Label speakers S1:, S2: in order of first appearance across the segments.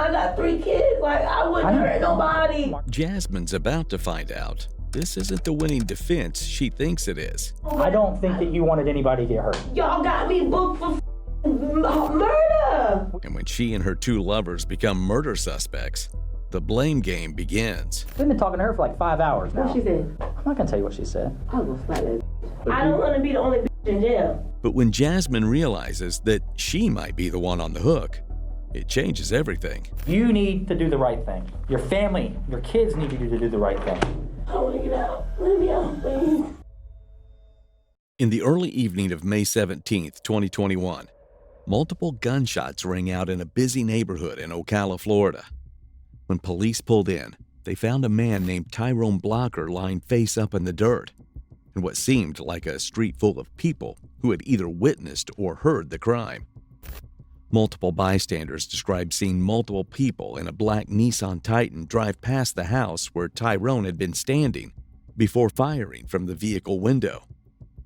S1: I got 3 kids. Like, I wouldn't hurt nobody.
S2: Jasmine's about to find out this isn't the winning defense she thinks it is.
S3: I don't think that you wanted anybody to get hurt.
S1: Y'all got me booked for murder.
S2: And when she and her 2 lovers become murder suspects, the blame game begins.
S3: We've been talking to her for like 5 hours now.
S1: What she said?
S3: I'm not gonna tell you what she said.
S1: I was gonna slap that. I don't want to be the only in jail.
S2: But when Jasmine realizes that she might be the one on the hook, it changes everything.
S3: You need to do the right thing. Your family, your kids need you to do the right thing.
S1: I want to get out. Let me out, please.
S2: In the early evening of May 17th, 2021, multiple gunshots rang out in a busy neighborhood in Ocala, Florida. When police pulled in, they found a man named Tyrone Blocker lying face up in the dirt in what seemed like a street full of people who had either witnessed or heard the crime. Multiple bystanders described seeing multiple people in a black Nissan Titan drive past the house where Tyrone had been standing before firing from the vehicle window.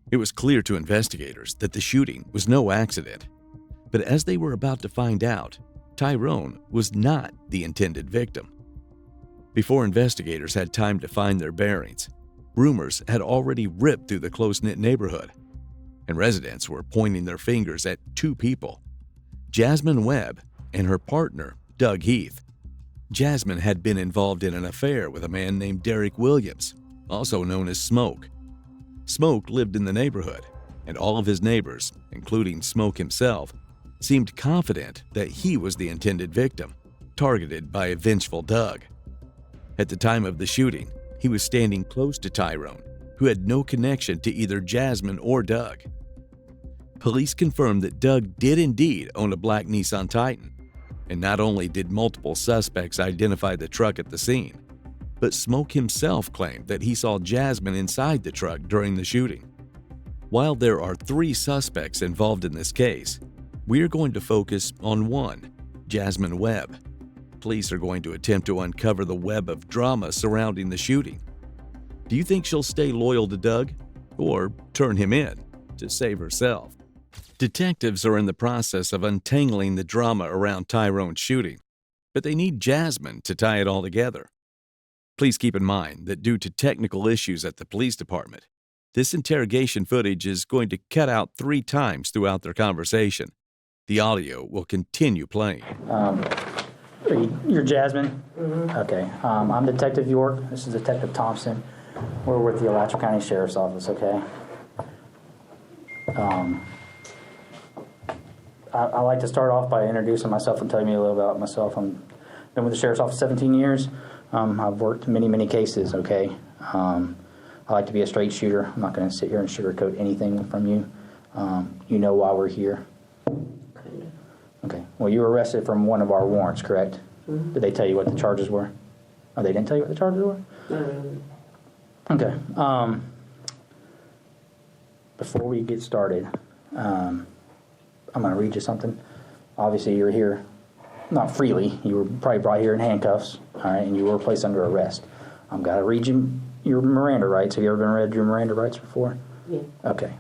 S2: It was clear to investigators that the shooting was no accident. But as they were about to find out, Tyrone was not the intended victim. Before investigators had time to find their bearings, rumors had already ripped through the close-knit neighborhood, and residents were pointing their fingers at 2 people, Jasmine Webb and her partner, Doug Heath. Jasmine had been involved in an affair with a man named Derek Williams, also known as Smoke. Smoke lived in the neighborhood, and all of his neighbors, including Smoke himself, seemed confident that he was the intended victim, targeted by a vengeful Doug. At the time of the shooting, he was standing close to Tyrone, who had no connection to either Jasmine or Doug. Police confirmed that Doug did indeed own a black Nissan Titan, and not only did multiple suspects identify the truck at the scene, but Smoke himself claimed that he saw Jasmine inside the truck during the shooting. While there are 3 suspects involved in this case, we are going to focus on one, Jasmine Webb. Police are going to attempt to uncover the web of drama surrounding the shooting. Do you think she'll stay loyal to Doug or turn him in to save herself? Detectives are in the process of untangling the drama around Tyrone's shooting, but they need Jasmine to tie it all together. Please keep in mind that due to technical issues at the police department, this interrogation footage is going to cut out 3 times throughout their conversation. The audio will continue playing.
S3: You're Jasmine? Mm-hmm. Okay. I'm Detective York. This is Detective Thompson. We're with the Alachua County Sheriff's Office, okay? I like to start off by introducing myself and telling you a little about myself. I've been with the Sheriff's Office 17 years. I've worked many cases, okay? I like to be a straight shooter. I'm not going to sit here and sugarcoat anything from you. You know why we're here. Okay. Well, you were arrested from one of our warrants, correct? Mm-hmm. Did they tell you what the charges were? Oh, they didn't tell you what the charges were? Okay. Before we get started, I'm going to read you something. Obviously, you're here not freely. You were probably brought here in handcuffs, all right, and you were placed under arrest. I'm going to read you your Miranda rights. Have you ever been read your Miranda rights before?
S1: Yeah.
S3: Okay.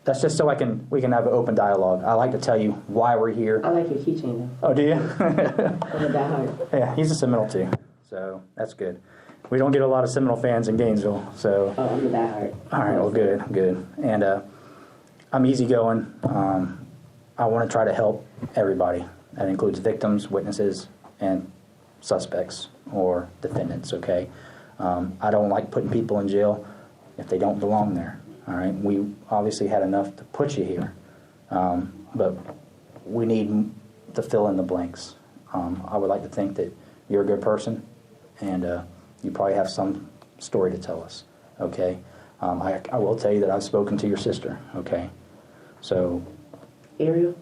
S3: That's just so we can have an open dialogue. I like to tell you why we're here.
S1: I like your keychain though.
S3: Oh, do you?
S1: I'm a diehard.
S3: Yeah, he's a Seminole too, so that's good. We don't get a lot of Seminole fans in Gainesville, so.
S1: Oh, I'm a diehard.
S3: All right, well, good. And I'm easygoing. I want to try to help everybody. That includes victims, witnesses, and suspects or defendants, okay? I don't like putting people in jail if they don't belong there, all right? We obviously had enough to put you here, but we need to fill in the blanks. I would like to think that you're a good person, and you probably have some story to tell us, okay? I will tell you that I've spoken to your sister, okay? So...
S1: Ariel?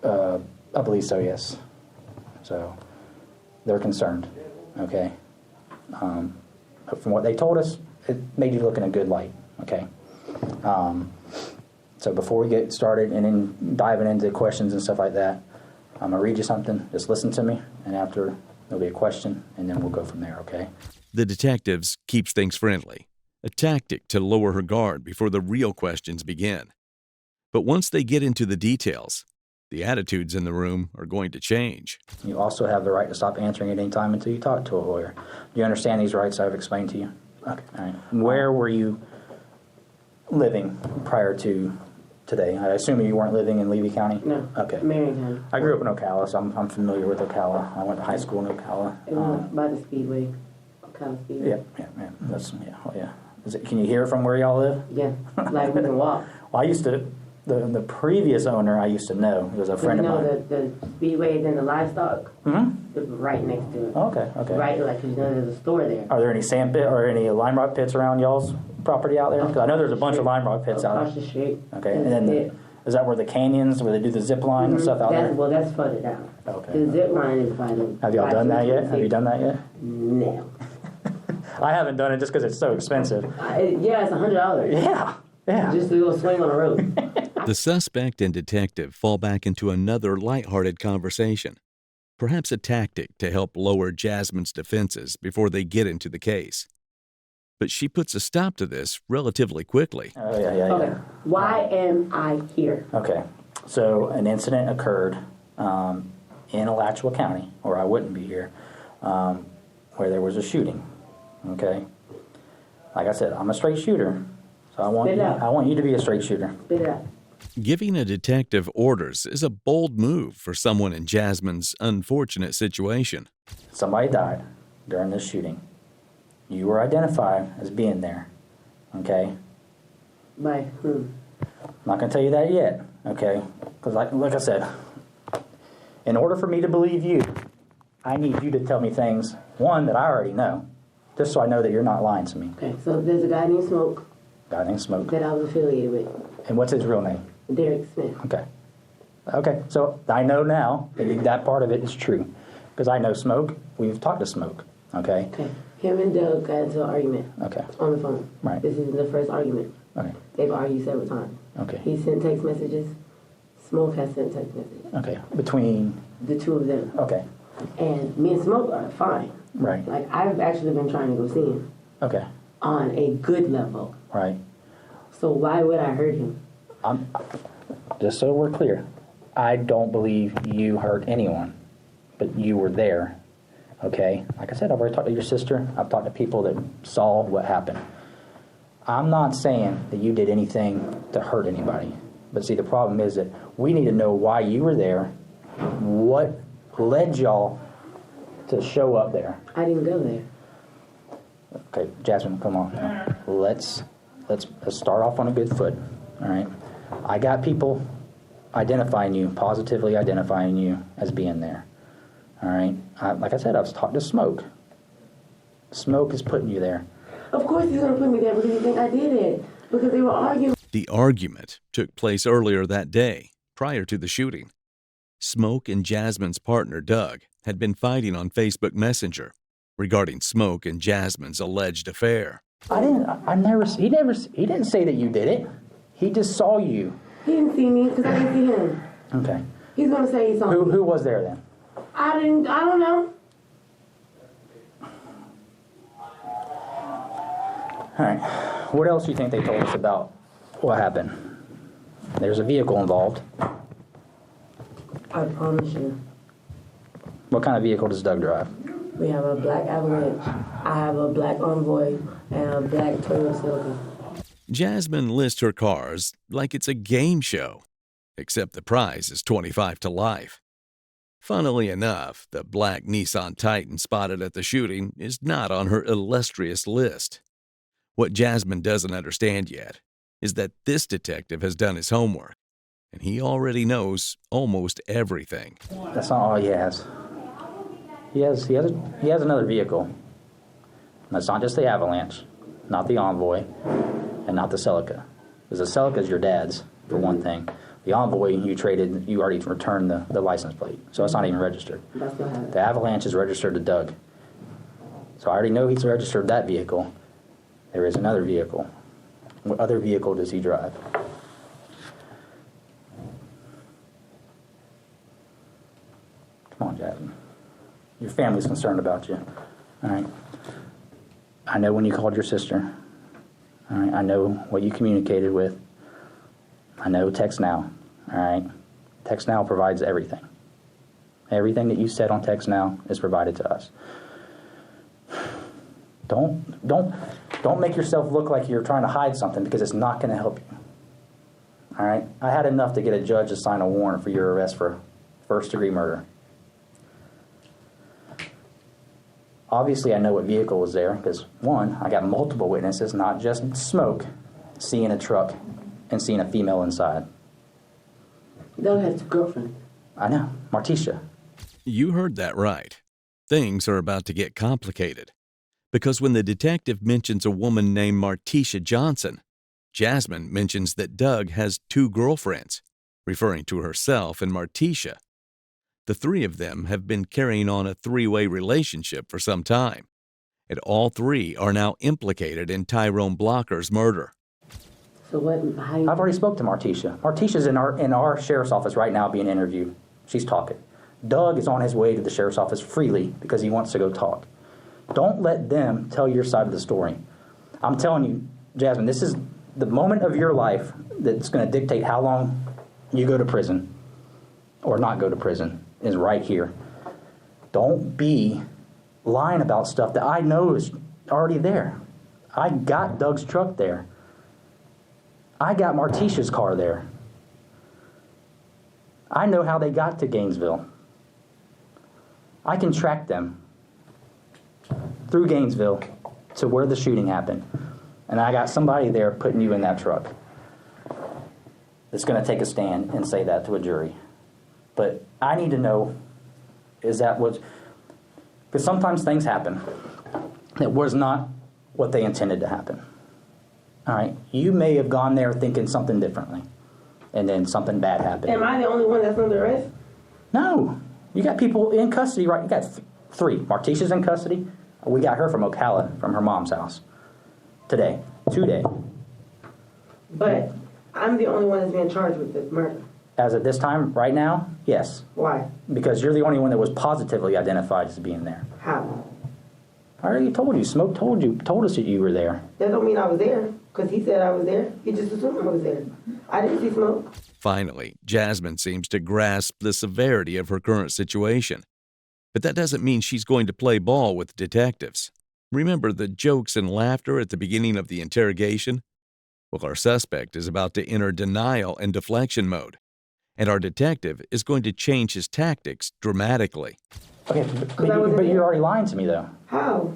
S3: I believe so, yes. So, they're concerned, okay? But from what they told us, it made you look in a good light, okay? So before we get started and then diving into questions and stuff like that, I'm going to read you something. Just listen to me, and after there'll be a question, and then we'll go from there, okay?
S2: The detectives keeps things friendly, a tactic to lower her guard before the real questions begin. But once they get into the details, the attitudes in the room are going to change.
S3: You also have the right to stop answering at any time until you talk to a lawyer. Do you understand these rights I've explained to you? Okay, all right. Where were you living prior to today? I assume you weren't living in Levy County?
S1: No.
S3: Okay.
S1: Marion County.
S3: I grew up in Ocala, so I'm familiar with Ocala. I went to high school in Ocala.
S1: It was by the Speedway. Ocala Speedway.
S3: Yeah. Can you hear from where y'all live?
S1: Yeah. Like we can walk.
S3: Well, I used to, the previous owner I used to know. He was a friend of mine.
S1: The Speedway is in the livestock.
S3: Mm-hmm.
S1: It's right next to it.
S3: Okay.
S1: Right, like, there's a store there.
S3: Are there any sand pit or any lime rock pits around y'all's property out there? Because I know there's a bunch of lime rock pits out
S1: Across
S3: there.
S1: the street.
S3: Okay, and then is that where the canyons, where they do the zip line and stuff out there?
S1: Well, that's further down.
S3: Okay.
S1: The zip line is by the...
S3: Have y'all done that yet? Have you done that yet?
S1: No.
S3: I haven't done it just because it's so expensive.
S1: Yeah, it's $100.
S3: Yeah.
S1: Just to go swing on the road.
S2: The suspect and detective fall back into another lighthearted conversation, perhaps a tactic to help lower Jasmine's defenses before they get into the case. But she puts a stop to this relatively quickly.
S3: Oh, yeah.
S1: Okay. Why am I here?
S3: Okay. So an incident occurred in Alachua County, or I wouldn't be here, where there was a shooting. Okay. Like I said, I'm a straight shooter, so I want you to be a straight shooter.
S1: Spit it out.
S2: Giving a detective orders is a bold move for someone in Jasmine's unfortunate situation.
S3: Somebody died during this shooting. You were identified as being there. Okay.
S1: By who?
S3: I'm not going to tell you that yet. Okay. Because like I said, in order for me to believe you, I need you to tell me things, one, that I already know, just so I know that you're not lying to me.
S1: Okay, so there's a guy named Smoke.
S3: Guy named Smoke.
S1: That I was affiliated with.
S3: And what's his real name?
S1: Derek Smith.
S3: Okay, so I know now that part of it is true. Because I know Smoke. We've talked to Smoke. Okay?
S1: Him and Doug got into an argument. On the phone.
S3: Right.
S1: This isn't the first argument.
S3: Okay.
S1: They've argued several times.
S3: Okay.
S1: He sent text messages. Smoke has sent text messages.
S3: Okay. Between?
S1: The two of them.
S3: Okay.
S1: And me and Smoke are fine.
S3: Right.
S1: Like, I've actually been trying to go see him.
S3: Okay.
S1: On a good level.
S3: Right.
S1: So why would I hurt him?
S3: Just so we're clear, I don't believe you hurt anyone, but you were there, okay? Like I said, I've already talked to your sister. I've talked to people that saw what happened. I'm not saying that you did anything to hurt anybody, but see, the problem is that we need to know why you were there, what led y'all to show up there.
S1: I didn't go there.
S3: Okay, Jasmine, come on now. Let's start off on a good foot, all right? I got people identifying you, positively identifying you as being there, all right? Like I said, I've talked to Smoke. Smoke is putting you there.
S1: Of course he's going to put me there because he think I did it. Because they were arguing.
S2: The argument took place earlier that day, prior to the shooting. Smoke and Jasmine's partner, Doug, had been fighting on Facebook Messenger regarding Smoke and Jasmine's alleged affair.
S3: He didn't say that you did it. He just saw you.
S1: He didn't see me because I didn't see him.
S3: Okay.
S1: He's going to say he saw me.
S3: Who was there then?
S1: I don't know.
S3: All right. What else do you think they told us about what happened? There's a vehicle involved.
S1: I promise you.
S3: What kind of vehicle does Doug drive?
S1: We have a black Avalanche. I have a black Envoy and a black Toyota Celica.
S2: Jasmine lists her cars like it's a game show, except the prize is $25 to life. Funnily enough, the black Nissan Titan spotted at the shooting is not on her illustrious list. What Jasmine doesn't understand yet is that this detective has done his homework, and he already knows almost everything.
S3: That's not all he has. He has another vehicle. And it's not just the Avalanche, not the Envoy, and not the Celica. Because the Celica is your dad's, for one thing. The Envoy, you already returned the license plate, so it's not even registered. The Avalanche is registered to Doug. So I already know he's registered that vehicle. There is another vehicle. What other vehicle does he drive? Come on, Jasmine. Your family's concerned about you. All right. I know when you called your sister. All right. I know what you communicated with. I know text now. All right. Text Now provides everything. Everything that you said on Text Now is provided to us. Don't make yourself look like you're trying to hide something, because it's not going to help you. All right? I had enough to get a judge to sign a warrant for your arrest for first-degree murder. Obviously, I know what vehicle was there because, one, I got multiple witnesses, not just Smoke, seeing a truck and seeing a female inside.
S1: Doug has a girlfriend.
S3: I know, Martisha.
S2: You heard that right. Things are about to get complicated. Because when the detective mentions a woman named Martisha Johnson, Jasmine mentions that Doug has 2 girlfriends, referring to herself and Martisha. The 3 of them have been carrying on a 3-way relationship for some time, and all 3 are now implicated in Tyrone Blocker's murder.
S1: So what?
S3: I've already spoke to Martisha. Martisha's in our sheriff's office right now being interviewed. She's talking. Doug is on his way to the sheriff's office freely because he wants to go talk. Don't let them tell your side of the story. I'm telling you, Jasmine, this is the moment of your life that's going to dictate how long you go to prison or not go to prison, is right here. Don't be lying about stuff that I know is already there. I got Doug's truck there. I got Martisha's car there. I know how they got to Gainesville. I can track them through Gainesville to where the shooting happened. And I got somebody there putting you in that truck that's going to take a stand and say that to a jury. But I need to know, is that what... Because sometimes things happen that was not what they intended to happen. All right? You may have gone there thinking something differently, and then something bad happened.
S1: Am I the only one that's under arrest?
S3: No. You got people in custody, right? You got 3. Martisha's in custody. We got her from Ocala, from her mom's house. Today.
S1: But I'm the only one that's being charged with this murder.
S3: As of this time, right now, yes.
S1: Why?
S3: Because you're the only one that was positively identified as being there.
S1: How?
S3: I already told you. Smoke told us that you were there.
S1: That don't mean I was there, because he said I was there. He just assumed I was there. I didn't see Smoke.
S2: Finally, Jasmine seems to grasp the severity of her current situation. But that doesn't mean she's going to play ball with detectives. Remember the jokes and laughter at the beginning of the interrogation? Well, our suspect is about to enter denial and deflection mode, and our detective is going to change his tactics dramatically.
S3: Okay, but you're already lying to me, though.
S1: How?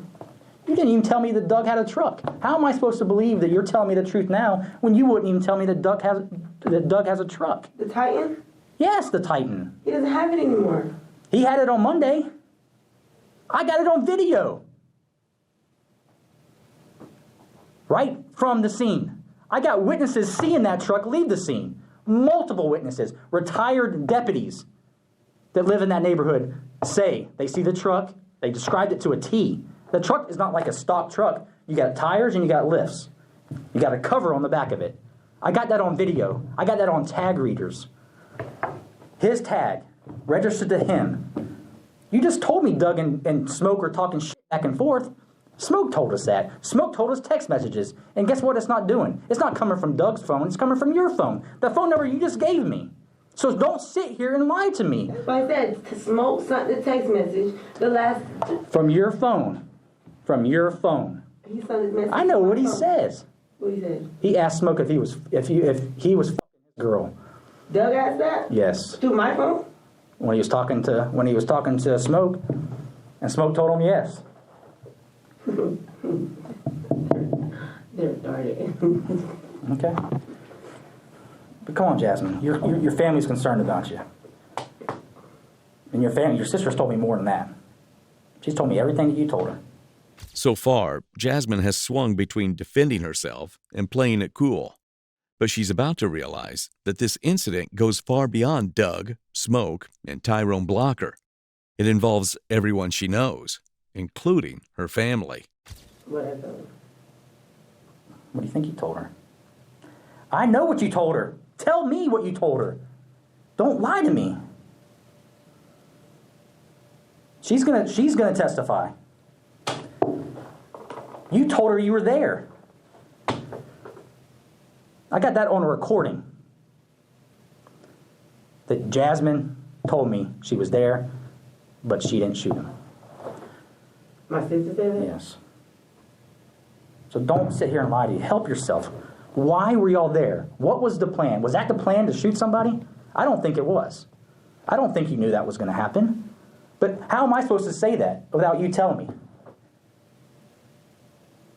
S3: You didn't even tell me that Doug had a truck. How am I supposed to believe that you're telling me the truth now when you wouldn't even tell me that Doug has a truck?
S1: The Titan?
S3: Yes, the Titan.
S1: He doesn't have it anymore.
S3: He had it on Monday. I got it on video. Right from the scene. I got witnesses seeing that truck leave the scene. Multiple witnesses, retired deputies that live in that neighborhood say they see the truck. They described it to a T. The truck is not like a stock truck. You got tires and you got lifts. You got a cover on the back of it. I got that on video. I got that on tag readers. His tag, registered to him. You just told me Doug and Smoke are talking shit back and forth. Smoke told us that. Smoke told us text messages. And guess what it's not doing? It's not coming from Doug's phone. It's coming from your phone. The phone number you just gave me. So don't sit here and lie to me.
S1: That's why I said Smoke sent the text message. The last...
S3: From your phone. From your phone.
S1: He sent his message.
S3: I know what he says.
S1: What he said?
S3: He asked Smoke if he was fucking his girl.
S1: Doug asked that?
S3: Yes.
S1: Through my phone?
S3: When he was talking to Smoke, and Smoke told him yes.
S1: They're retarded.
S3: Okay. But come on, Jasmine. Your family's concerned about you. And your sister's told me more than that. She's told me everything that you told her.
S2: So far, Jasmine has swung between defending herself and playing it cool. But she's about to realize that this incident goes far beyond Doug, Smoke, and Tyrone Blocker. It involves everyone she knows, including her family.
S1: What I told her.
S3: What do you think you told her? I know what you told her. Tell me what you told her. Don't lie to me. She's gonna testify. You told her you were there. I got that on a recording. that Jasmine told me she was there, but she didn't shoot him.
S1: My sister said that?
S3: Yes. So don't sit here and lie to you. Help yourself. Why were y'all there? What was the plan? Was that the plan to shoot somebody? I don't think it was. I don't think you knew that was going to happen. But how am I supposed to say that without you telling me?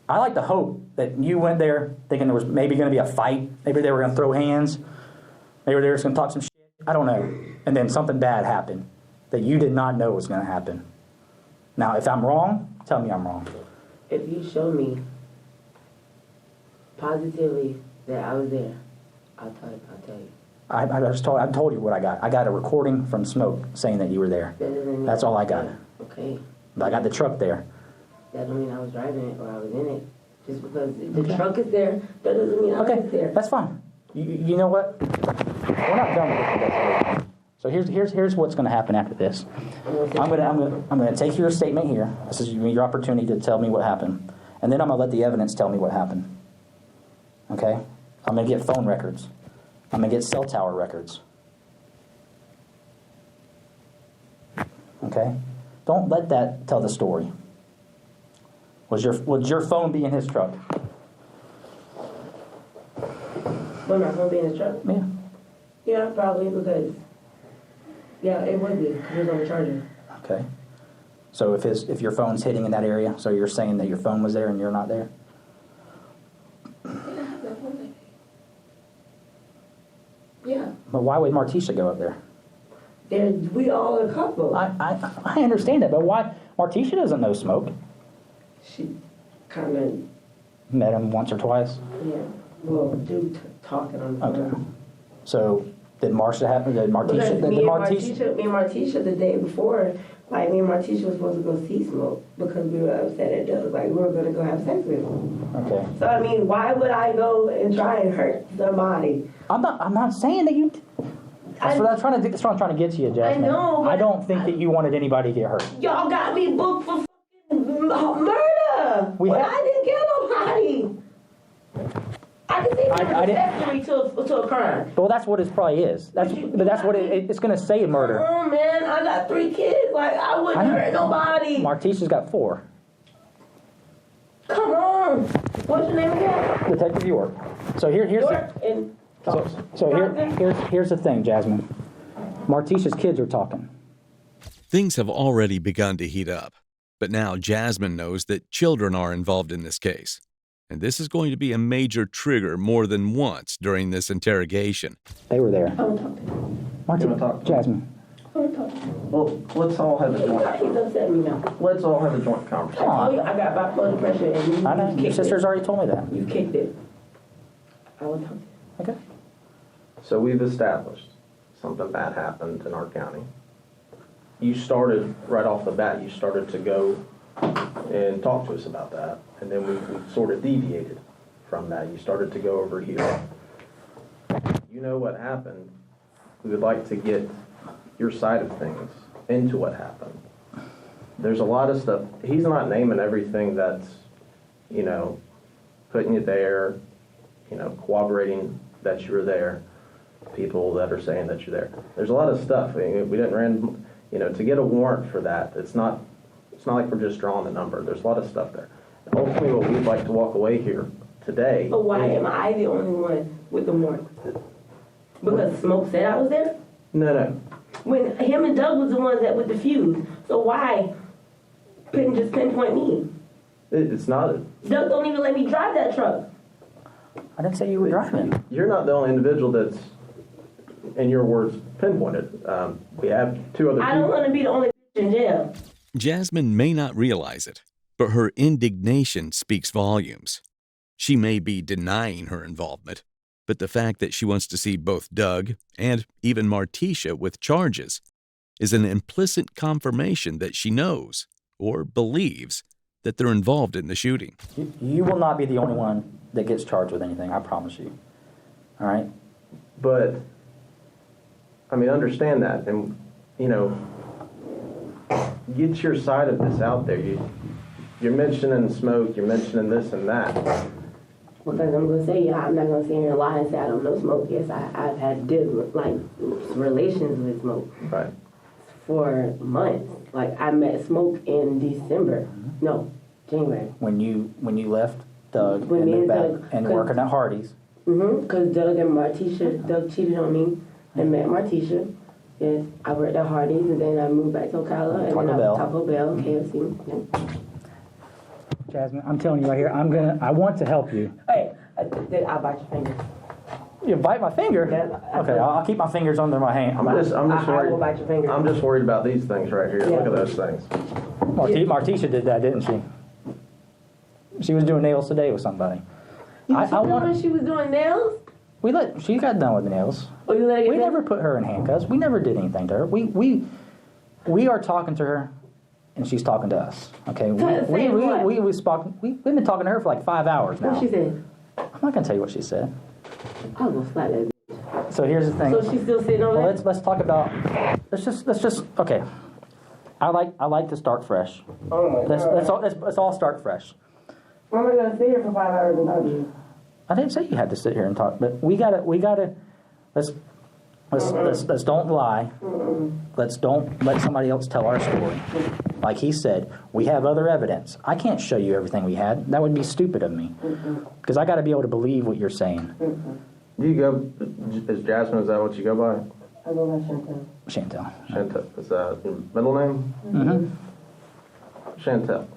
S3: I like to hope that you went there thinking there was maybe going to be a fight. Maybe they were going to throw hands. Maybe they were just going to talk some shit. I don't know. And then something bad happened that you did not know was going to happen. Now, if I'm wrong, tell me I'm wrong.
S1: If you show me positively that I was there, I'll tell you.
S3: I told you what I got. I got a recording from Smoke saying that you were there. That's all I got.
S1: Okay.
S3: But I got the truck there.
S1: That don't mean I was driving it or I was in it. Just because the truck is there, that doesn't mean I was there.
S3: That's fine. You know what? We're not done with this investigation. So here's what's going to happen after this. I'm going to take your statement here. This is your opportunity to tell me what happened, and then I'm going to let the evidence tell me what happened. Okay? I'm going to get phone records. I'm going to get cell tower records. Okay? Don't let that tell the story. Would your phone be in his truck?
S1: Would my phone be in his truck?
S3: Yeah.
S1: Yeah, probably, because it would be, because it was on the charger.
S3: Okay. So if your phone's hitting in that area, so you're saying that your phone was there and you're not there?
S1: Yeah.
S3: But why would Martisha go up there?
S1: We all a couple.
S3: I understand that, but why? Martisha doesn't know Smoke.
S1: She kind of...
S3: Met him once or twice?
S1: Yeah. Well, talking on the phone.
S3: Okay. So did Marsha happen? Did Martisha?
S1: Because me and Martisha the day before, me and Martisha was supposed to go see Smoke because we were upset at Doug. We were going to go have sex with him.
S3: Okay.
S1: So, why would I go and try and hurt somebody?
S3: I'm not saying that you... That's what I'm trying to get to you, Jasmine.
S1: I know.
S3: I don't think that you wanted anybody to get hurt.
S1: Y'all got me booked for murder. I didn't kill nobody. I can see accessory to a crime.
S3: Well, that's what it probably is. That's what it's going to say, murder.
S1: Oh man, I got 3 kids. I wouldn't hurt nobody.
S3: Martisha's got 4.
S1: Come on. What's your name again?
S3: Detective York. So here's the thing, Jasmine. Martisha's kids are talking.
S2: Things have already begun to heat up, but now Jasmine knows that children are involved in this case. And this is going to be a major trigger more than once during this interrogation.
S3: They were there.
S1: I want to talk to him.
S3: Martisha, Jasmine.
S1: I want to talk to him.
S4: Well, let's all have a joint.
S1: He's upset me now.
S4: Let's all have a joint conversation.
S1: I got bipolar depression and
S3: I know. Your sister's already told me that.
S1: You kicked it. I want to talk to him.
S3: Okay.
S4: So we've established something bad happened in our county. You started right off the bat. You started to go and talk to us about that, and then we sort of deviated from that. You started to go over here. You know what happened. We would like to get your side of things into what happened. There's a lot of stuff. He's not naming everything that's, putting you there, corroborating that you were there, people that are saying that you're there. There's a lot of stuff. We didn't to get a warrant for that, it's not like we're just drawing the number. There's a lot of stuff there. And ultimately, what we'd like to walk away here today.
S1: But why am I the only one with the warrant? Because Smoke said I was there?
S4: No.
S1: When him and Doug was the ones that would defuse. So why couldn't just pinpoint me?
S4: It's not.
S1: Doug don't even let me drive that truck.
S3: I didn't say you were driving.
S4: You're not the only individual that's, in your words, pinpointed. We have 2 other people.
S1: I don't want to be the only in jail.
S2: Jasmine may not realize it, but her indignation speaks volumes. She may be denying her involvement, but the fact that she wants to see both Doug and even Martisha with charges is an implicit confirmation that she knows or believes that they're involved in the shooting.
S3: You will not be the only one that gets charged with anything, I promise you. All right?
S4: But, understand that. And, get your side of this out there. You're mentioning Smoke, you're mentioning this and that.
S1: Because I'm gonna say, I'm not gonna sit here and lie and say I don't know smoke. Yes, I've had relations with smoke.
S4: Right.
S1: For months. Like I met Smoke in December. No, January.
S3: When you left Doug
S1: When
S3: and
S1: me
S3: moved
S1: and
S3: back
S1: Doug,
S3: and working at Hardee's.
S1: Because Doug and Martisha, Doug cheated on me and met Martisha. Yes, I worked at Hardee's and then I moved back to Ocala and then I was Taco Bell, KFC. Yeah.
S3: Jasmine, I'm telling you right here, I want to help you.
S1: Hey, I'll bite your finger.
S3: You bite my finger?
S1: Yeah,
S3: okay, I'll keep my fingers under my hand.
S4: I'm just worried.
S1: I will bite your finger.
S4: I'm just worried about these things right here.
S1: Yeah.
S4: Look at those things.
S3: Martisha did that, didn't she? She was doing nails today with somebody.
S1: She was doing nails?
S3: She got done with the nails.
S1: Oh, you let her get
S3: We
S1: done?
S3: never put her in handcuffs. We never did anything to her. We are talking to her, and she's talking to us. Okay, we've been talking to her for like 5 hours now.
S1: What she said?
S3: I'm not gonna tell you what she said.
S1: I will slap that bitch.
S3: So here's the thing.
S1: So she's still sitting over there?
S3: Let's talk about. Let's just. Okay. I like to start fresh.
S1: Oh my God.
S3: Let's all start fresh.
S1: Why am I gonna sit here for 5 hours and talk to you?
S3: I didn't say you had to sit here and talk, but we gotta let's don't lie. Let's don't let somebody else tell our story. Like he said, we have other evidence. I can't show you everything we had. That would be stupid of me. Because I got to be able to believe what you're saying.
S4: You go, is Jasmine, is that what you go by?
S1: I go by Chantel.
S4: Chantel, is that your middle name?
S3: Mm-hmm.
S4: Chantel.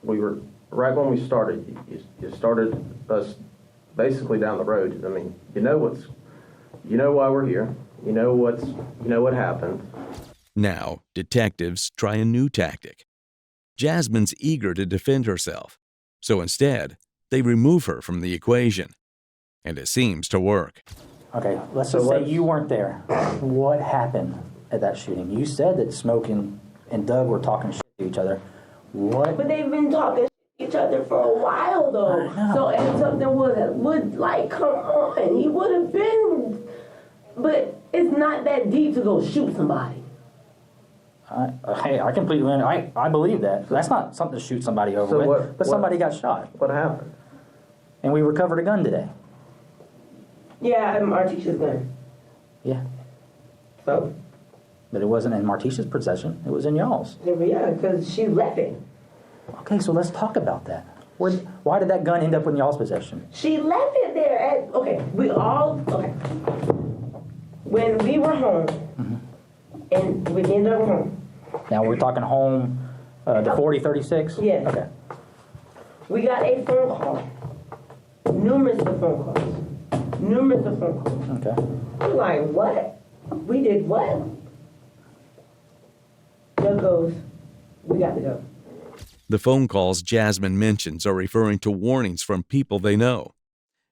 S4: We were, right when we started, you started us basically down the road. I mean, you know why we're here. You know what happened.
S2: Now, detectives try a new tactic. Jasmine's eager to defend herself, so instead, they remove her from the equation. And it seems to work.
S3: Okay, let's just say you weren't there. What happened at that shooting? You said that Smoke and Doug were talking shit to each other. What?
S1: But they've been talking to each other for a while, though. So if something would like, come on, he would have been. But it's not that deep to go shoot somebody.
S3: I completely, I believe that. That's not something to shoot somebody over with. But somebody got shot.
S4: What happened?
S3: And we recovered a gun today.
S1: Yeah, Martisha's gun.
S3: Yeah.
S1: So?
S3: But it wasn't in Martisha's possession. It was in y'all's.
S1: Yeah, because she left it.
S3: Okay, so let's talk about that. Why did that gun end up in y'all's possession?
S1: She left it there when we were home, and we ended up home.
S3: Now we're talking home, the 4036?
S1: Yes.
S3: Okay.
S1: We got a phone call. Numerous of phone calls.
S3: Okay.
S1: I'm like, what? We did what? Doug goes, we got to go.
S2: The phone calls Jasmine mentions are referring to warnings from people they know.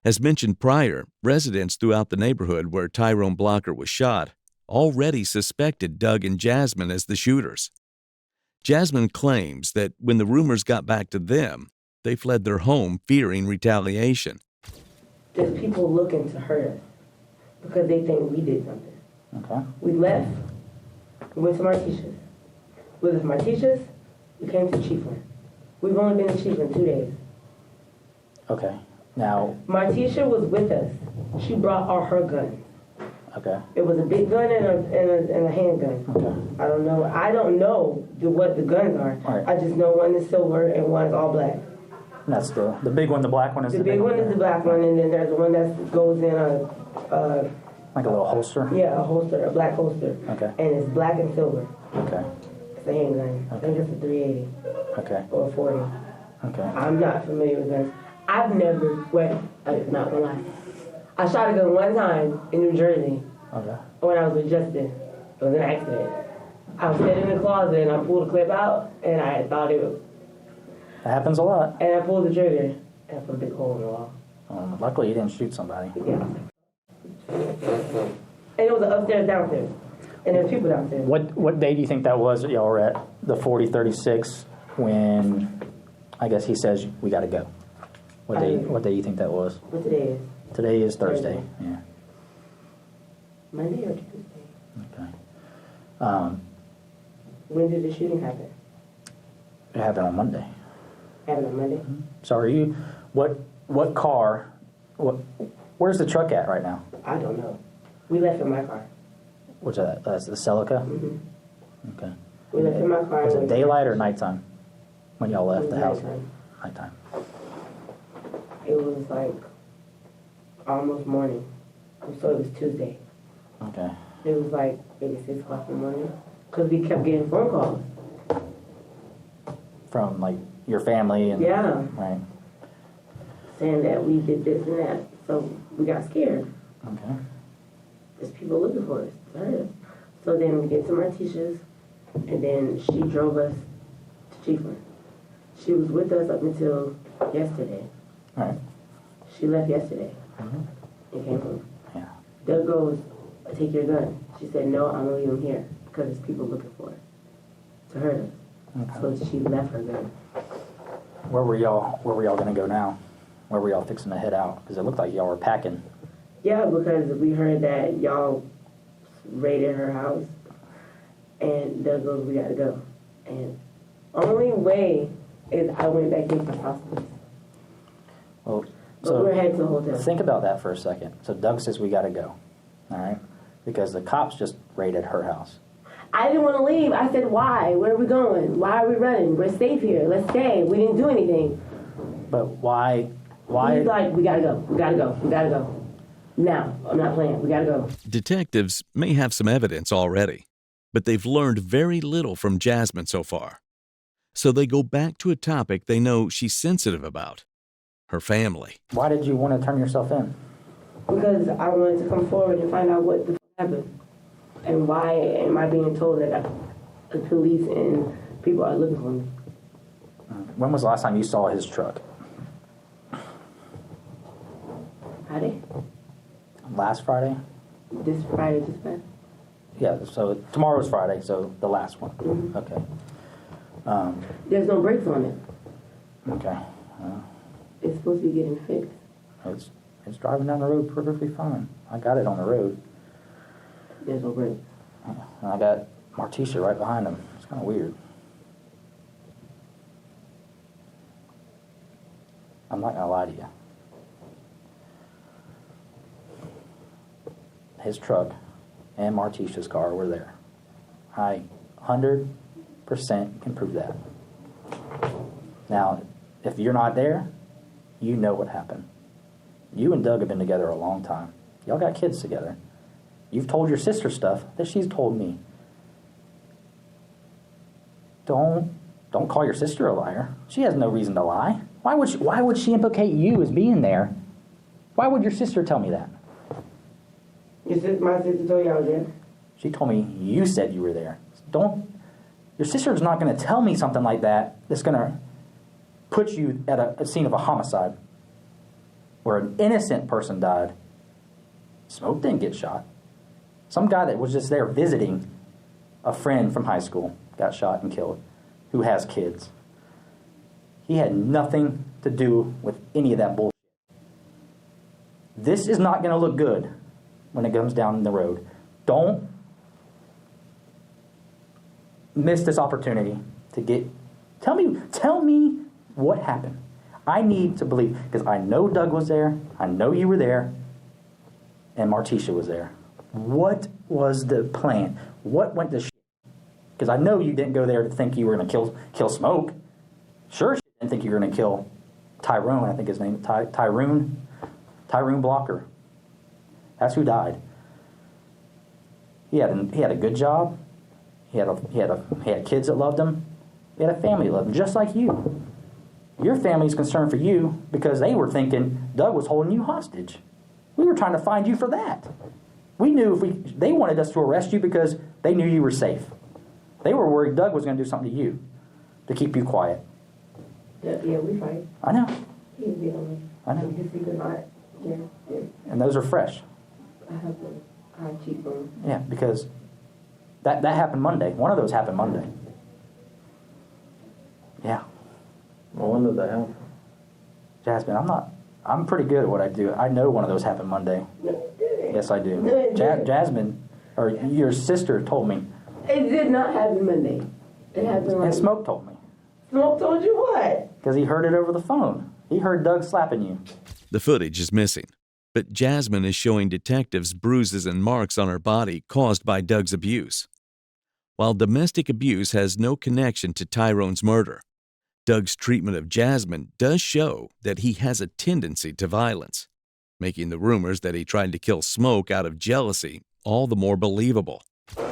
S2: As mentioned prior, residents throughout the neighborhood where Tyrone Blocker was shot already suspected Doug and Jasmine as the shooters. Jasmine claims that when the rumors got back to them, they fled their home fearing retaliation.
S1: There's people looking to hurt us because they think we did something.
S3: Okay.
S1: We left, we went to Martisha's. We left Martisha's, we came to Chiefland. We've only been to Chiefland 2 days.
S3: Okay. Now.
S1: Martisha was with us. She brought all her guns.
S3: Okay.
S1: It was a big gun and a handgun.
S3: Okay.
S1: I don't know what the guns are.
S3: Right.
S1: I just know one is silver and one is all black.
S3: And that's the big one, the black one is the
S1: big one. Is the black one, and then there's one that goes in
S3: like a little holster?
S1: Yeah, a black holster.
S3: Okay.
S1: And it's black and silver.
S3: Okay.
S1: It's a handgun. I think it's a 380.
S3: Okay.
S1: Or a 40.
S3: Okay.
S1: I'm not familiar with guns. I've never, I'm not gonna lie. I shot a gun one time in New Jersey.
S3: Okay.
S1: When I was with Justin. It was an accident. I was sitting in the closet and I pulled a clip out and I thought it was.
S3: That happens a lot.
S1: And I pulled the trigger and I put a big hole in the wall.
S3: Luckily you didn't shoot somebody.
S1: Yeah. And it was upstairs, downstairs. And there were people downstairs.
S3: What day do you think that was that y'all were at the 4036 when I guess he says we got to go? What day do you think that was?
S1: What today is?
S3: Today is Thursday. Yeah.
S1: Monday or Tuesday?
S3: Okay.
S1: When did the shooting happen?
S3: It happened on Monday.
S1: Happened on Monday?
S3: So What car? Where's the truck at right now?
S1: I don't know. We left in my car.
S3: What's that? That's the Celica?
S1: Mm-hmm.
S3: Okay.
S1: We left in my car.
S3: Was it daylight or nighttime when y'all left the house?
S1: Nighttime.
S3: Nighttime.
S1: It was like almost morning. So it was Tuesday.
S3: Okay.
S1: It was like maybe 6 o'clock in the morning. Because we kept getting phone calls.
S3: From like your family and
S1: Yeah.
S3: Right.
S1: Saying that we did this and that. So we got scared.
S3: Okay.
S1: There's people looking for us. To hurt us. So then we get to Martisha's, and then she drove us to Chiefland. She was with us up until yesterday.
S3: All right.
S1: She left yesterday and came home.
S3: Yeah.
S1: Doug goes, take your gun. She said, no, I'm going to leave him here because there's people looking for it to hurt us.
S3: Okay.
S1: So she left her gun.
S3: Where were y'all going to go now? Where were y'all fixing to head out? Because it looked like y'all were packing.
S1: Yeah, because we heard that y'all raided her house, and Doug goes, we got to go. And only way is I went back into the hospital.
S3: Well,
S1: But
S3: so
S1: we're headed to the hotel.
S3: think about that for a second. So Doug says we got to go. All right? Because the cops just raided her house.
S1: I didn't want to leave. I said, why? Where are we going? Why are we running? We're safe here. Let's stay. We didn't do anything.
S3: But why?
S1: He's like, we got to go. We got to go. We got to go. Now. I'm not playing. We got to go.
S2: Detectives may have some evidence already, but they've learned very little from Jasmine so far. So they go back to a topic they know she's sensitive about: her family.
S3: Why did you want to turn yourself in?
S1: Because I wanted to come forward and find out what the f- happened. And why am I being told that the police and people are looking for me?
S3: When was the last time you saw his truck?
S1: Friday?
S3: Last Friday?
S1: This Friday just passed?
S3: Yeah, so tomorrow's Friday, so the last one.
S1: Mm-hmm.
S3: Okay.
S1: There's no brakes on it.
S3: Okay.
S1: It's supposed to be getting fixed.
S3: It's driving down the road perfectly fine. I got it on the road.
S1: There's no brakes.
S3: And I got Martisha right behind him. It's kind of weird. I'm not going to lie to you. His truck and Martisha's car were there. I 100% can prove that. Now, if you're not there, you know what happened. You and Doug have been together a long time. Y'all got kids together. You've told your sister stuff that she's told me. Don't call your sister a liar. She has no reason to lie. Why would she implicate you as being there? Why would your sister tell me that?
S1: My sister told you I was there.
S3: She told me you said you were there. Your sister's not going to tell me something like that that's going to put you at a scene of a homicide where an innocent person died. Smoke didn't get shot. Some guy that was just there visiting a friend from high school got shot and killed, who has kids. He had nothing to do with any of that bullshit. This is not going to look good when it comes down the road. Don't miss this opportunity to get... Tell me what happened. I need to believe, because I know Doug was there, I know you were there, and Martisha was there. What was the plan? What went to shit? Because I know you didn't go there to think you were going to kill Smoke. Sure, she didn't think you were going to kill Tyrone, I think his name, Tyrone Blocker. That's who died. He had a good job. He had kids that loved him. He had a family that loved him, just like you. Your family's concerned for you because they were thinking Doug was holding you hostage. We were trying to find you for that. We knew they wanted us to arrest you because they knew you were safe. They were worried Doug was going to do something to you to keep you quiet.
S1: Yeah, we fight.
S3: I know.
S1: He's dealing with.
S3: I know.
S1: You see the knot. Yeah.
S3: And those are fresh.
S1: I have the high cheekbones.
S3: Yeah, because that happened Monday. One of those happened Monday. Yeah.
S4: Well, when did that happen?
S3: Jasmine, I'm pretty good at what I do. I know one of those happened Monday.
S1: No, it didn't.
S3: Yes, I do.
S1: No, it didn't.
S3: Jasmine, or your sister told me.
S1: It did not happen Monday. It happened like...
S3: And Smoke told me.
S1: Smoke told you what?
S3: Because he heard it over the phone. He heard Doug slapping you.
S2: The footage is missing, but Jasmine is showing detectives bruises and marks on her body caused by Doug's abuse. While domestic abuse has no connection to Tyrone's murder, Doug's treatment of Jasmine does show that he has a tendency to violence, making the rumors that he tried to kill Smoke out of jealousy all the more believable.
S1: No,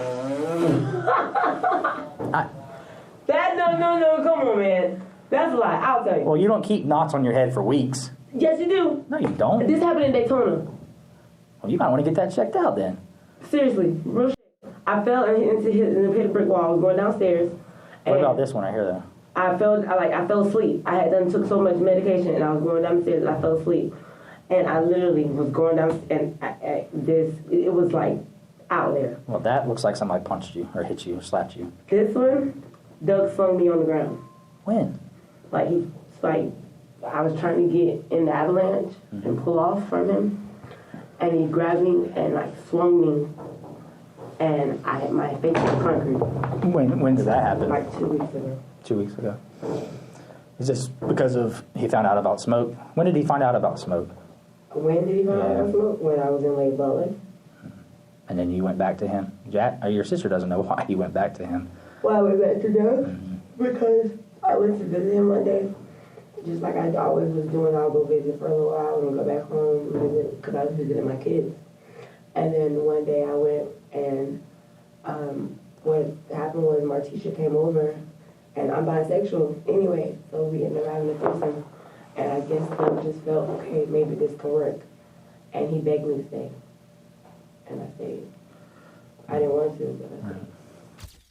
S1: come on, man. That's a lie. I'll tell you.
S3: Well, you don't keep knots on your head for weeks.
S1: Yes, you do.
S3: No, you don't.
S1: This happened in Daytona.
S3: Well, you might want to get that checked out then.
S1: Seriously, real shit. I fell and hit a brick wall. I was going downstairs.
S3: What about this one right here, though?
S1: I fell asleep. I had took so much medication, and I was going downstairs, and I fell asleep. And I literally was going down, and it was like out there.
S3: Well, that looks like somebody punched you, or hit you, or slapped you.
S1: This one, Doug slung me on the ground.
S3: When?
S1: I was trying to get in the avalanche and pull off from him, and he grabbed me and swung me, and my face was concrete.
S3: When did that happen?
S1: Like 2 weeks ago.
S3: 2 weeks ago. Is this because of he found out about Smoke? When did he find out about Smoke?
S1: When did he find out about Smoke? When I was in Lake Butler.
S3: And then you went back to him. Your sister doesn't know why you went back to him.
S1: Well, I went back to Doug because I went to visit him one day. Just like I always was doing, I'll go visit for a little while and go back home and visit because I was visiting my kids. And then one day I went and what happened was Martisha came over, and I'm bisexual anyway, so we ended up having a threesome. And I guess Doug just felt, okay, maybe this can work. And he begged me to stay. And I stayed. I didn't want to, but I stayed.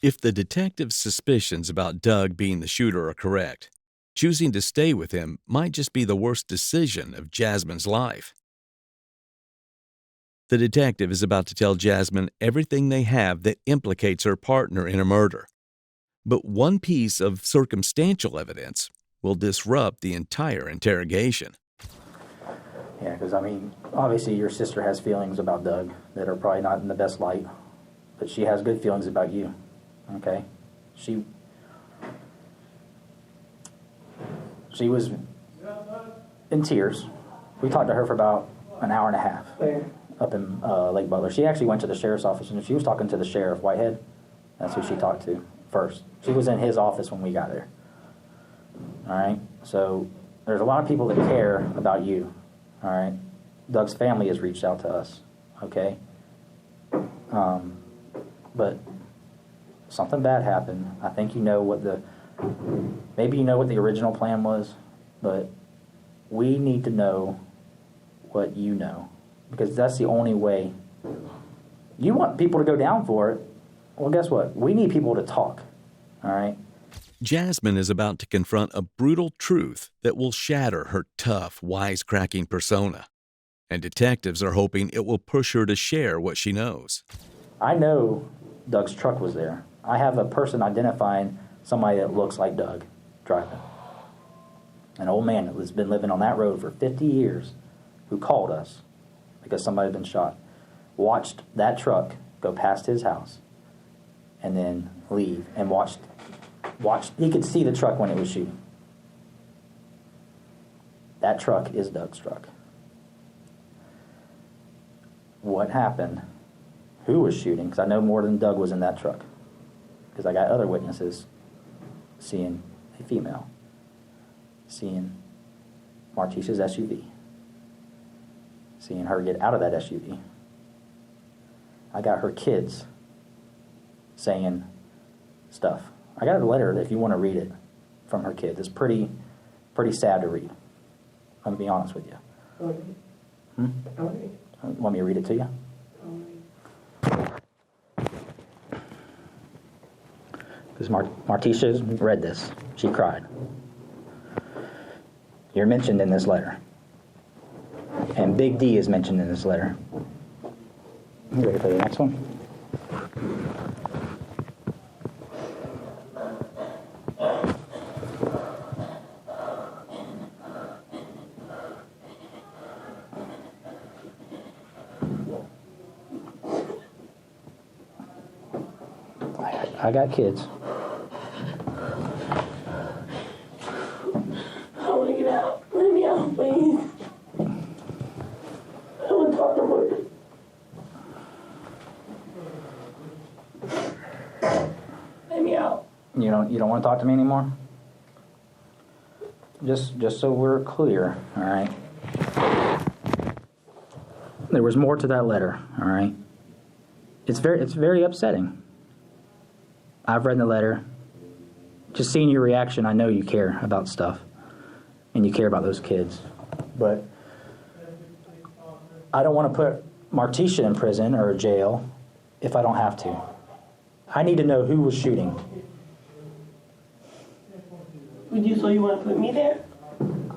S2: If the detective's suspicions about Doug being the shooter are correct, choosing to stay with him might just be the worst decision of Jasmine's life. The detective is about to tell Jasmine everything they have that implicates her partner in a murder. But one piece of circumstantial evidence will disrupt the entire interrogation.
S3: Yeah, because, obviously your sister has feelings about Doug that are probably not in the best light, but she has good feelings about you, okay? She was in tears. We talked to her for about an hour and a half.
S1: Where?
S3: Up in Lake Butler. She actually went to the sheriff's office, and she was talking to the sheriff, Whitehead. That's who she talked to first. She was in his office when we got there. All right? So there's a lot of people that care about you. All right? Doug's family has reached out to us. Okay? But something bad happened. I think maybe you know what the original plan was, but we need to know what you know, because that's the only way. You want people to go down for it. Well, guess what? We need people to talk. All right?
S2: Jasmine is about to confront a brutal truth that will shatter her tough, wisecracking persona, and detectives are hoping it will push her to share what she knows.
S3: I know Doug's truck was there. I have a person identifying somebody that looks like Doug driving. An old man that has been living on that road for 50 years who called us because somebody had been shot, watched that truck go past his house and then leave, and watched. He could see the truck when it was shooting. That truck is Doug's truck. What happened? Who was shooting? Because I know more than Doug was in that truck. Because I got other witnesses seeing a female, seeing Martisha's SUV, seeing her get out of that SUV. I got her kids saying stuff. I got a letter, if you want to read it, from her kids. It's pretty sad to read. I'm going to be honest with you. Want me to read it to you? Because Martisha read this. She cried. You're mentioned in this letter. And Big D is mentioned in this letter. You ready for the next one? I got kids.
S1: I want to get out. Let me
S3: You don't want to talk to me anymore? Just so we're clear, all right? There was more to that letter, all right? It's very upsetting. I've read the letter. Just seeing your reaction, I know you care about stuff. And you care about those kids. But I don't want to put Martisha in prison or jail if I don't have to. I need to know who was shooting.
S1: So you want to put me there?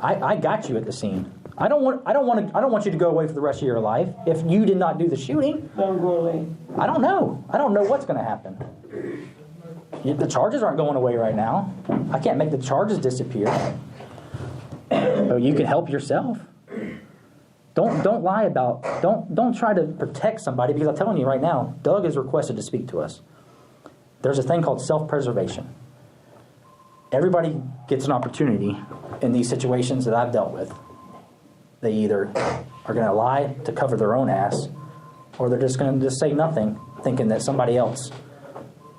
S3: I got you at the scene. I don't want you to go away for the rest of your life if you did not do the shooting.
S1: I'm going away.
S3: I don't know. I don't know what's going to happen. The charges aren't going away right now. I can't make the charges disappear. But you can help yourself. Don't lie about. Don't try to protect somebody, because I'm telling you right now, Doug is requested to speak to us. There's a thing called self-preservation. Everybody gets an opportunity in these situations that I've dealt with. They either are going to lie to cover their own ass, or they're just going to just say nothing, thinking that somebody else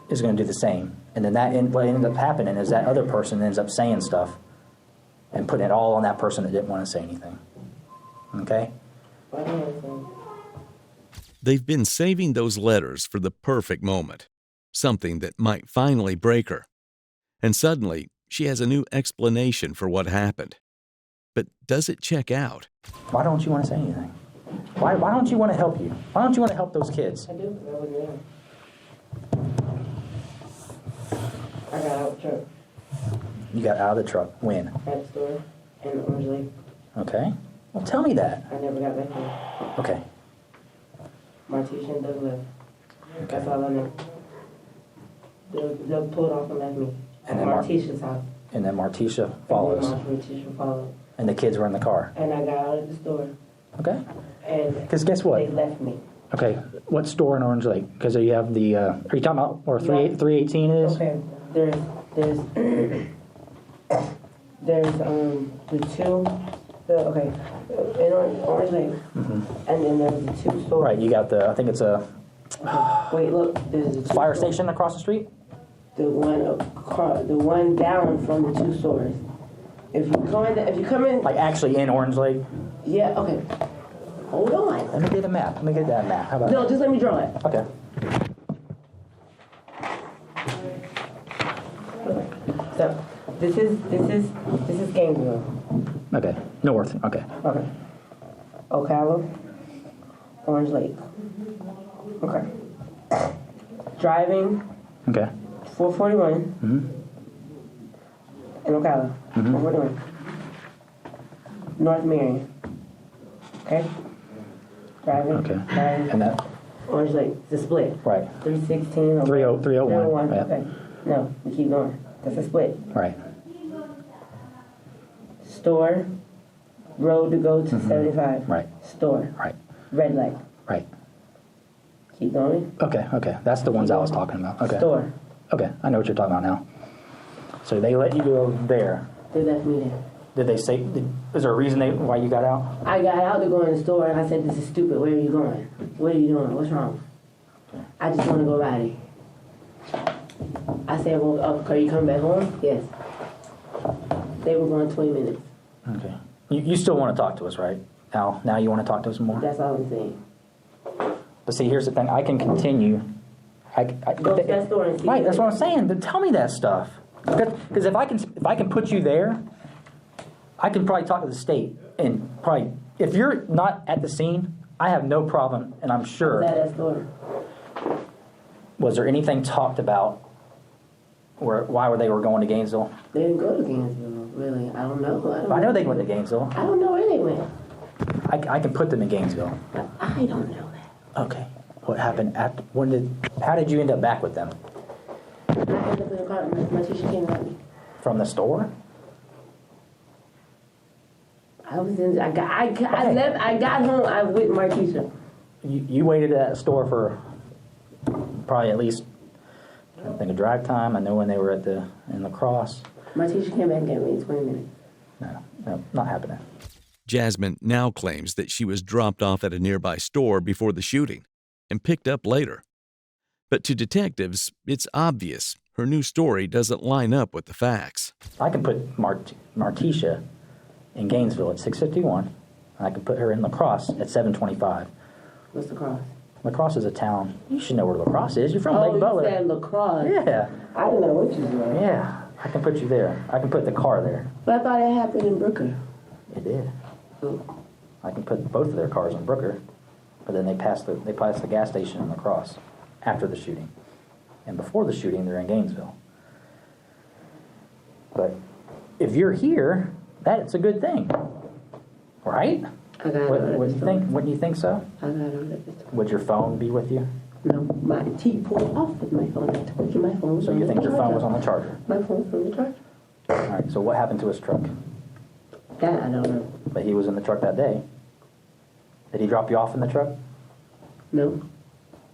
S3: is going to do the same. And then what ends up happening is that other person ends up saying stuff and putting it all on that person that didn't want to say anything. Okay?
S2: They've been saving those letters for the perfect moment, something that might finally break her. And suddenly, she has a new explanation for what happened. But does it check out?
S3: Why don't you want to say anything? Why don't you want to help you? Why don't you want to help those kids?
S1: I do. I wasn't there. I got out of the truck.
S3: You got out of the truck. When?
S1: At the store in Orange Lake.
S3: Okay. Well, tell me that.
S1: I never got back there.
S3: Okay.
S1: Martisha and Doug left. That's all I know. Doug pulled off and left me.
S3: And
S1: At
S3: then
S1: Martisha's house.
S3: And then Martisha follows.
S1: And then Martisha followed.
S3: And the kids were in the car.
S1: And I got out of the store.
S3: Okay.
S1: And
S3: because guess what?
S1: They left me.
S3: Okay. What store in Orange Lake? Because you have the, are you talking about where 318 is?
S1: Okay. There's the two, okay, in Orange Lake, and then there's the two stores.
S3: Right, you got the, I think it's a
S1: Wait, look, there's the
S3: fire station across the street?
S1: The one down from the two stores. If you come in,
S3: Like actually in Orange Lake?
S1: yeah, okay. Hold on.
S3: Let me get a map. Let me get that map. How about
S1: No, just let me draw it.
S3: Okay.
S1: So this is Gainesville.
S3: Okay. North. Okay.
S1: Okay. Ocala, Orange Lake. Okay. Driving.
S3: Okay.
S1: 441. In Ocala. 441. North Marion. Okay. Driving.
S3: Okay.
S1: Driving.
S3: And that?
S1: Orange Lake. The split.
S3: Right.
S1: 316.
S3: 301.
S1: 301.
S3: Yeah.
S1: Okay. No, we keep going. That's a split.
S3: Right.
S1: Store. Road to go to 75.
S3: Right.
S1: Store.
S3: Right.
S1: Red light.
S3: Right.
S1: Keep going.
S3: Okay. Okay. That's the ones I was talking about. Okay.
S1: Store.
S3: Okay. I know what you're talking about now. So they let you go there.
S1: They left me there.
S3: Did they say, is there a reason why you got out?
S1: I got out to go in the store and I said, this is stupid. Where are you going? What are you doing? What's wrong? I just want to go riding. I said, well, are you coming back home? Yes. They were going 20 minutes.
S3: Okay. You still want to talk to us, right? Now you want to talk to us more?
S1: That's all I'm saying.
S3: But see, here's the thing. I can continue.
S1: Go to that store and see.
S3: Right, that's what I'm saying. Then tell me that stuff. Because if I can put you there, I can probably talk to the state and probably, if you're not at the scene, I have no problem, and I'm sure.
S1: That store.
S3: Was there anything talked about why they were going to Gainesville?
S1: They didn't go to Gainesville, really. I don't know.
S3: I know they went to Gainesville.
S1: I don't know where they went.
S3: I can put them in Gainesville.
S1: But I don't know that.
S3: Okay. What happened how did you end up back with them?
S1: I ended up in the car. My teacher came and got me.
S3: From the store?
S1: I got home with my teacher.
S3: You waited at the store for probably at least, I think, a drive time. I know when they were in La Crosse.
S1: My teacher came back and got me in 20 minutes.
S3: No, not happening.
S2: Jasmine now claims that she was dropped off at a nearby store before the shooting and picked up later. But to detectives, it's obvious her new story doesn't line up with the facts.
S3: I can put Martisha in Gainesville at 6:51. I can put her in La Crosse at 7:25.
S1: What's the cross?
S3: La Crosse is a town. You should know where La Crosse is. You're from Lake
S1: You
S3: Butler.
S1: said La Crosse.
S3: Yeah.
S1: I don't know what you said.
S3: Yeah. I can put you there. I can put the car there.
S1: But I thought it happened in Brooker.
S3: It did.
S1: Oh.
S3: I can put both of their cars in Brooker, but then they passed the gas station in La Crosse after the shooting. And before the shooting, they're in Gainesville. But if you're here, that's a good thing. Right?
S1: I got it.
S3: Wouldn't you think so?
S1: I got it.
S3: Would your phone be with you?
S1: No, my T pulled off with my phone. I told you my phone was
S3: So
S1: on
S3: you
S1: the
S3: think your phone was
S1: charger.
S3: on the charger?
S1: My phone was on the charger.
S3: All right, so what happened to his truck?
S1: That I don't know.
S3: But he was in the truck that day. Did he drop you off in the truck?
S1: No.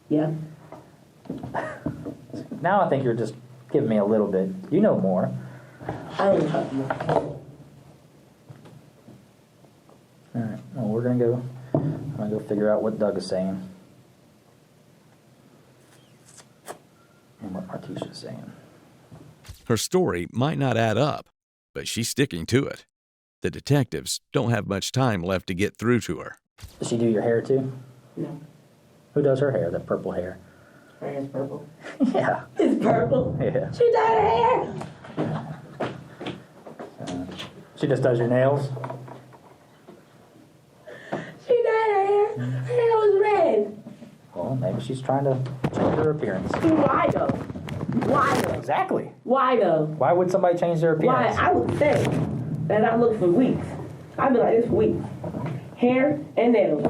S1: Yeah.
S3: Now I think you're just giving me a little bit. You know more.
S1: I don't talk to you.
S3: All right, well, I'm gonna go figure out what Doug is saying. And what Martisha's saying.
S2: Her story might not add up, but she's sticking to it. The detectives don't have much time left to get through to her.
S3: Does she do your hair too?
S1: No.
S3: Who does her hair, that purple hair?
S1: Her hair's purple.
S3: Yeah.
S1: It's purple.
S3: Yeah.
S1: She dyed her hair.
S3: She just does your nails?
S1: She dyed her hair. Her hair was red.
S3: Well, maybe she's trying to change her appearance.
S1: Why though? Why though?
S3: Exactly.
S1: Why though?
S3: Why would somebody change their
S1: Why?
S3: appearance?
S1: I would say that I looked for weeks. I've been like this for weeks. Hair and nails.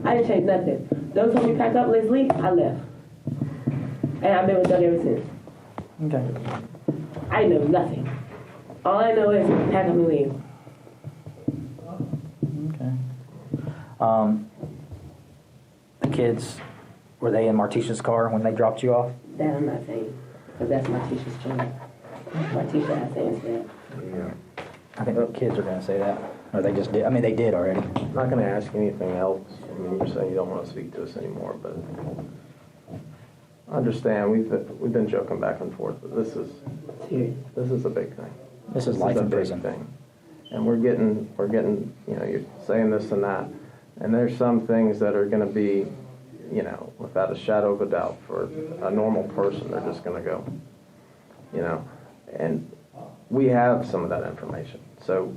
S1: I didn't change nothing. Those told me pack up, let's leave, I left. And I've been with Doug ever since.
S3: Okay.
S1: I know nothing. All I know is pack up and leave.
S3: Okay. The kids, were they in Martisha's car when they dropped you off?
S1: That I'm not saying. Because that's Martisha's choice. Martisha has to answer that.
S4: Yeah.
S3: I think the kids are going to say that. Or they just did. I mean, they did already.
S4: I'm not gonna ask anything else. I mean, you're saying you don't wanna speak to us anymore, but I understand, we've been joking back and forth, but this is a big thing.
S3: This is life
S4: a
S3: in
S4: big
S3: prison.
S4: thing. And we're getting, you know, you're saying this and that, and there's some things that are gonna be, you know, without a shadow of a doubt, for a normal person, they're just gonna go, you know, and we have some of that information. So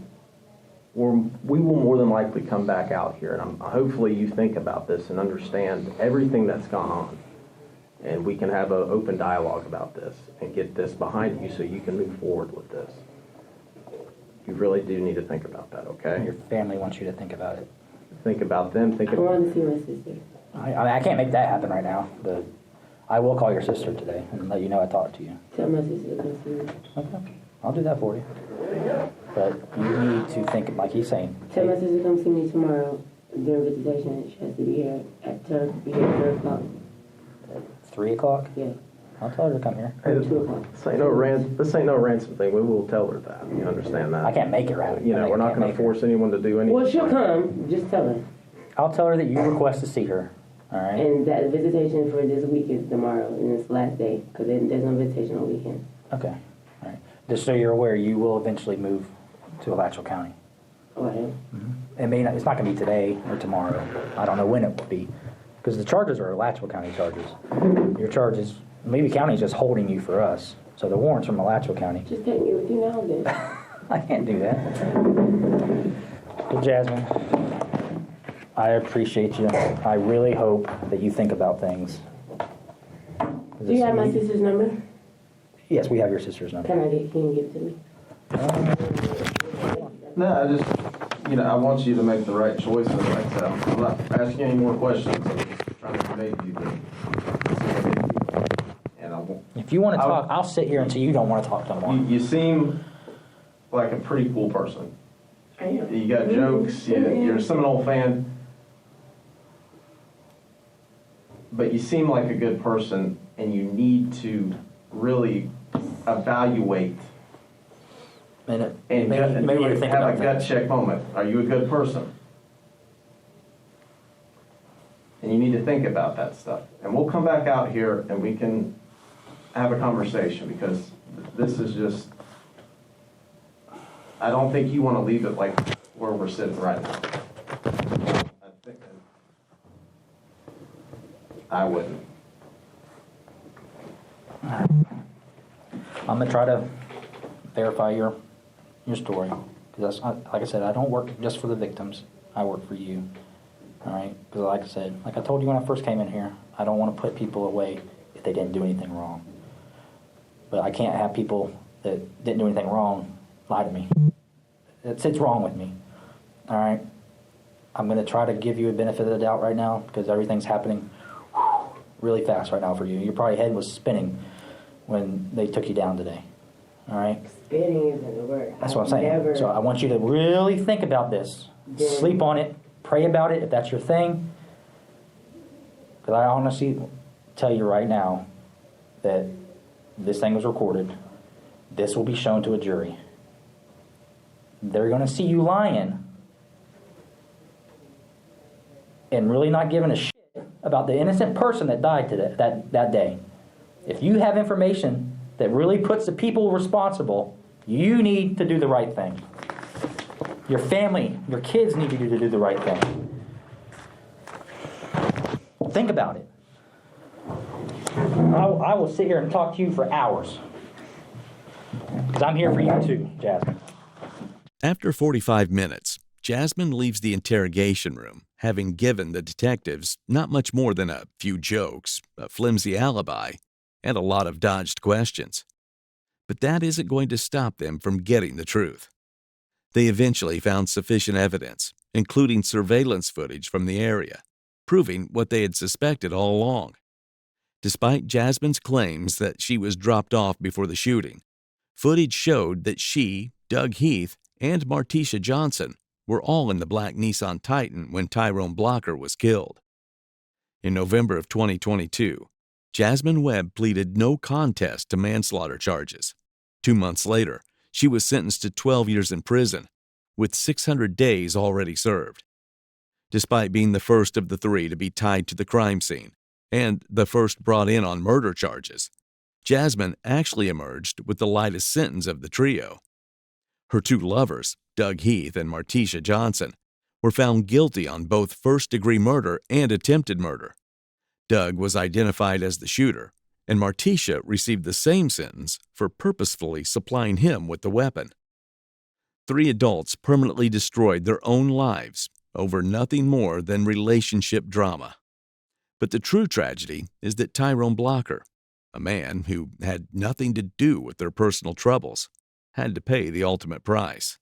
S4: we will more than likely come back out here, and hopefully you think about this and understand everything that's gone on, and we can have an open dialogue about this and get this behind you so you can move forward with this. You really do need to think about that, okay?
S3: Your family wants you to think about it.
S4: Think about them.
S1: I wanted to see my sister.
S3: I can't make that happen right now, but I will call your sister today and let you know I talked to you.
S1: Tell my sister to come see me.
S3: Okay. I'll do that for you. But you need to think, like he's saying.
S1: Tell my sister to come see me tomorrow during visitation. She has to be here at 3 o'clock.
S3: 3 o'clock?
S1: Yeah.
S3: I'll tell her to come here.
S4: Hey,
S1: 2 o'clock.
S4: this ain't no ransom thing. We will tell her that. You understand that?
S3: I can't make it right.
S4: You know, we're not going to force anyone to do anything.
S1: Well, she'll come. Just tell her.
S3: I'll tell her that you request to see her. All right?
S1: And that visitation for this week is tomorrow, and it's the last day, because there's no visitation on weekend.
S3: Okay. All right. Just so you're aware, you will eventually move to Alachua County.
S1: Oh, I am?
S3: It's not going to be today or tomorrow. I don't know when it will be. Because the charges are Alachua County charges. Your charges, maybe county's just holding you for us. So the warrant's from Alachua County.
S1: Just take me with you now and then.
S3: I can't do that. Well, Jasmine, I appreciate you. I really hope that you think about things.
S1: Do you have my sister's number?
S3: Yes, we have your sister's number.
S1: Can you give it to me?
S4: No, I just, you know, I want you to make the right choices. Like I said, I'm not asking any more questions. I'm just trying to make you and I won't.
S3: If you want to talk, I'll sit here until you don't want to talk no more.
S4: You seem like a pretty cool person.
S1: I am.
S4: You got jokes. You're a Seminole fan. But you seem like a good person, and you need to really evaluate and
S3: maybe you think
S4: have
S3: about
S4: a gut check moment. Are you a good person? And you need to think about that stuff. And we'll come back out here and we can have a conversation, because this is just, I don't think you want to leave it like where we're sitting right now. I think I wouldn't.
S3: I'm gonna try to verify your story, because like I said, I don't work just for the victims. I work for you. All right, because like I said, like I told you when I first came in here, I don't want to put people away if they didn't do anything wrong. But I can't have people that didn't do anything wrong lie to me. It's wrong with me. All right, I'm gonna try to give you a benefit of the doubt right now, because everything's happening really fast right now for you. Your probably head was spinning when they took you down today. All right.
S1: Spitting isn't the word.
S3: That's what I'm saying. So I want you to really think about this. Sleep on it. Pray about it if that's your thing. Because I honestly tell you right now that this thing was recorded. This will be shown to a jury. They're going to see you lying and really not giving a shit about the innocent person that died today, that day. If you have information that really puts the people responsible, you need to do the right thing. Your family, your kids need you to do the right thing. Think about it. I will sit here and talk to you for hours. Because I'm here for you too, Jasmine.
S2: After 45 minutes, Jasmine leaves the interrogation room, having given the detectives not much more than a few jokes, a flimsy alibi, and a lot of dodged questions. But that isn't going to stop them from getting the truth. They eventually found sufficient evidence, including surveillance footage from the area, proving what they had suspected all along. Despite Jasmine's claims that she was dropped off before the shooting, footage showed that she, Doug Heath, and Martisha Johnson were all in the black Nissan Titan when Tyrone Blocker was killed. In November of 2022, Jasmine Webb pleaded no contest to manslaughter charges. 2 months later, she was sentenced to 12 years in prison, with 600 days already served. Despite being the first of the three to be tied to the crime scene, and the first brought in on murder charges, Jasmine actually emerged with the lightest sentence of the trio. Her two lovers, Doug Heath and Martisha Johnson, were found guilty on both first-degree murder and attempted murder. Doug was identified as the shooter, and Martisha received the same sentence for purposefully supplying him with the weapon. 3 adults permanently destroyed their own lives over nothing more than relationship drama. But the true tragedy is that Tyrone Blocker, a man who had nothing to do with their personal troubles, had to pay the ultimate price.